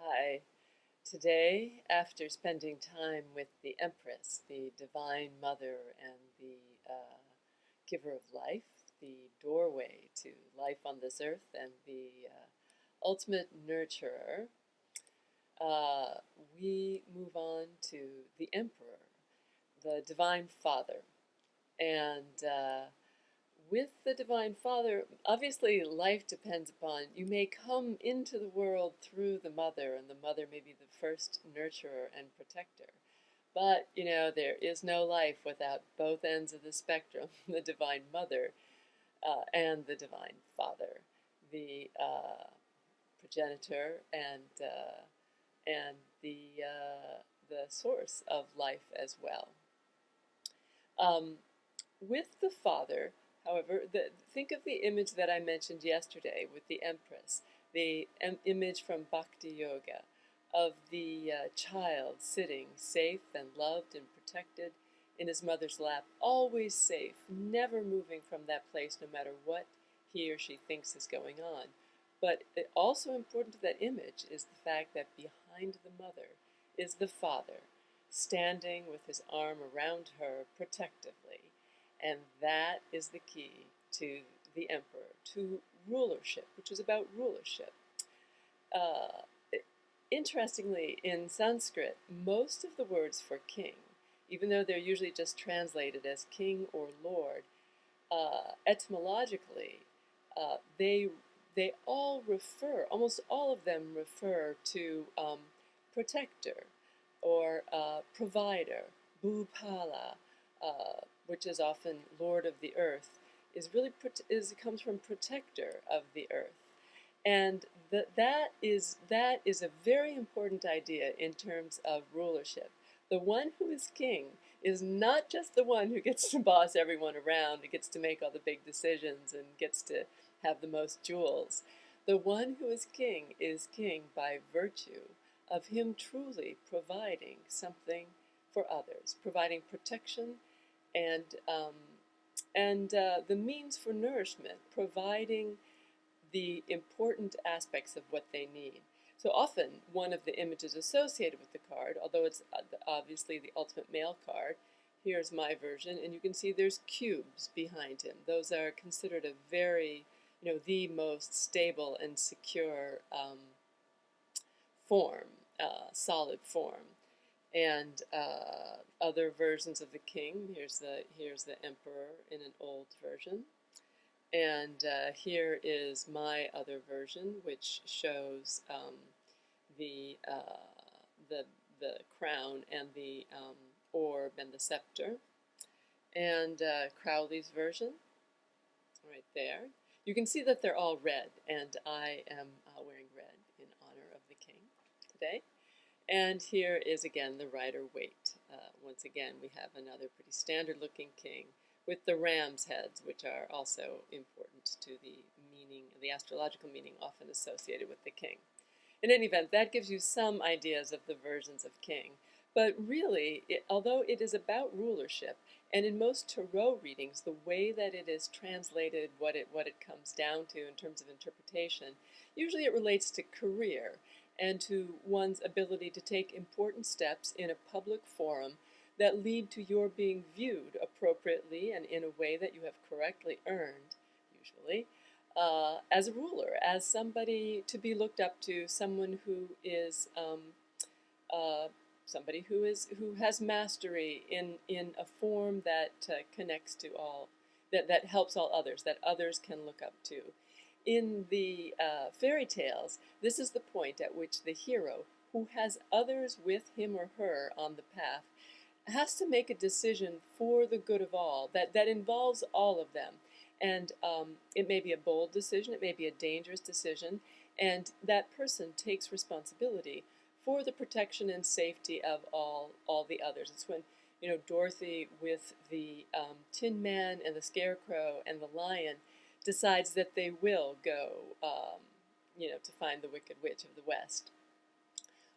Hi. Today, after spending time with the Empress, the Divine Mother and the giver of life, the doorway to life on this earth, and the ultimate nurturer, uh, we move on to the Emperor, the Divine Father. And with the Divine Father, obviously life depends upon, you may come into the world through the mother, and the mother may be the first nurturer and protector. But, there is no life without both ends of the spectrum, the Divine Mother and the Divine Father, the progenitor and the source of life as well. With the Father, however, think of the image that I mentioned yesterday with the Empress, the image from Bhakti Yoga of the child sitting safe and loved and protected in his mother's lap, always safe, never moving from that place no matter what he or she thinks is going on. But also important to that image is the fact that behind the mother is the Father, standing with his arm around her protectively. And that is the key to the emperor, to rulership, which is about rulership. Interestingly, in Sanskrit, most of the words for king, even though they're usually just translated as king or lord, etymologically, they all refer, almost all of them refer to protector or provider, bhupala, which is often Lord of the Earth, comes from protector of the earth. And that is a very important idea in terms of rulership. The one who is king is not just the one who gets to boss everyone around, who gets to make all the big decisions and gets to have the most jewels. The one who is king by virtue of him truly providing something for others, providing protection and the means for nourishment, providing the important aspects of what they need. So often, one of the images associated with the card, although it's obviously the ultimate male card, here's my version, and you can see there's cubes behind him. Those are considered a very, the most stable and secure form, solid form. And other versions of the king. Here's the emperor in an old version, and here is my other version, which shows the crown and the orb and the scepter, and Crowley's version, right there. You can see that they're all red, and I am wearing red in honor of the king today. And here is again the Rider-Waite. Once again, we have another pretty standard-looking king with the ram's heads, which are also important to the meaning, the astrological meaning often associated with the king. In any event, that gives you some ideas of the versions of king. But really, although it is about rulership, and in most tarot readings, the way that it is translated, what it comes down to in terms of interpretation, usually it relates to career and to one's ability to take important steps in a public forum that lead to your being viewed appropriately and in a way that you have correctly earned, usually, as a ruler, as somebody to be looked up to, someone who is somebody who has mastery in a form that connects to all, that helps all others, that others can look up to. In the fairy tales, this is the point at which the hero, who has others with him or her on the path, has to make a decision for the good of all, that involves all of them. And it may be a bold decision, it may be a dangerous decision, and that person takes responsibility for the protection and safety of all the others. It's when, Dorothy with the Tin Man and the Scarecrow and the Lion decides that they will go, to find the Wicked Witch of the West.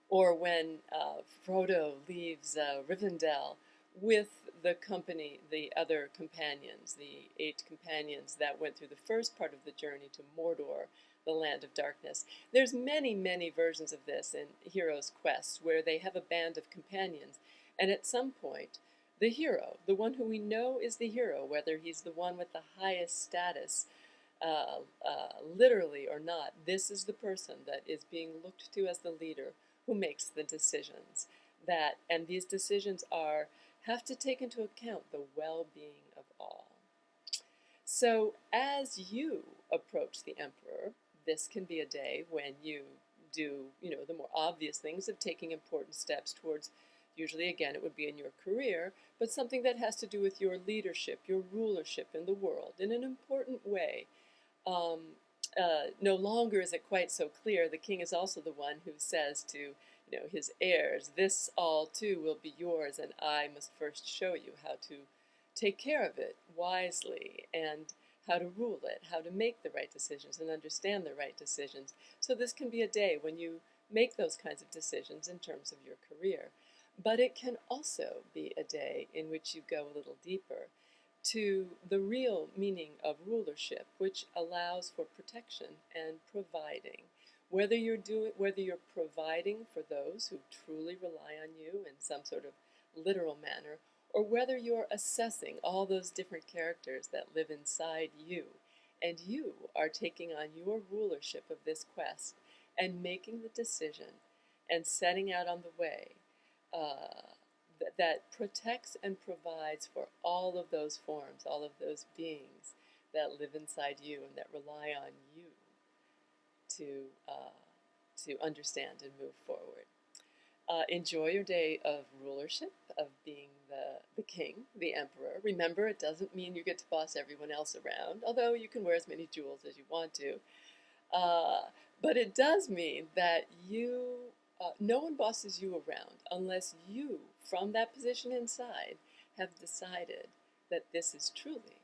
Or when Frodo leaves Rivendell with the company, the other companions, the 8 companions that went through the first part of the journey to Mordor, the land of darkness. There's many, many versions of this in heroes' quests where they have a band of companions, and at some point, the hero, the one who we know is the hero, whether he's the one with the highest status, literally or not, this is the person that is being looked to as the leader who makes the decisions. And these decisions have to take into account the well-being of all. So as you approach the emperor, this can be a day when you do, the more obvious things of taking important steps towards, usually again it would be in your career, but something that has to do with your leadership, your rulership in the world in an important way. No longer is it quite so clear. The king is also the one who says to his heirs, this all too will be yours, and I must first show you how to take care of it wisely and how to rule it, how to make the right decisions and understand the right decisions. So this can be a day when you make those kinds of decisions in terms of your career. But it can also be a day in which you go a little deeper to the real meaning of rulership, which allows for protection and providing. Whether you're providing for those who truly rely on you in some sort of literal manner, or whether you're assessing all those different characters that live inside you, and you are taking on your rulership of this quest and making the decision and setting out on the way that protects and provides for all of those forms, all of those beings that live inside you and that rely on you to understand and move forward. Enjoy your day of rulership, of being the king, the emperor. Remember, it doesn't mean you get to boss everyone else around, although you can wear as many jewels as you want to. But it does mean that no one bosses you around unless you, from that position inside, have decided that this is truly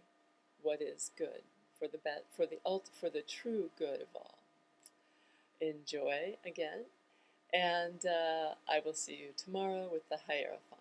what is good for the true good of all. Enjoy again, and I will see you tomorrow with the Hierophant.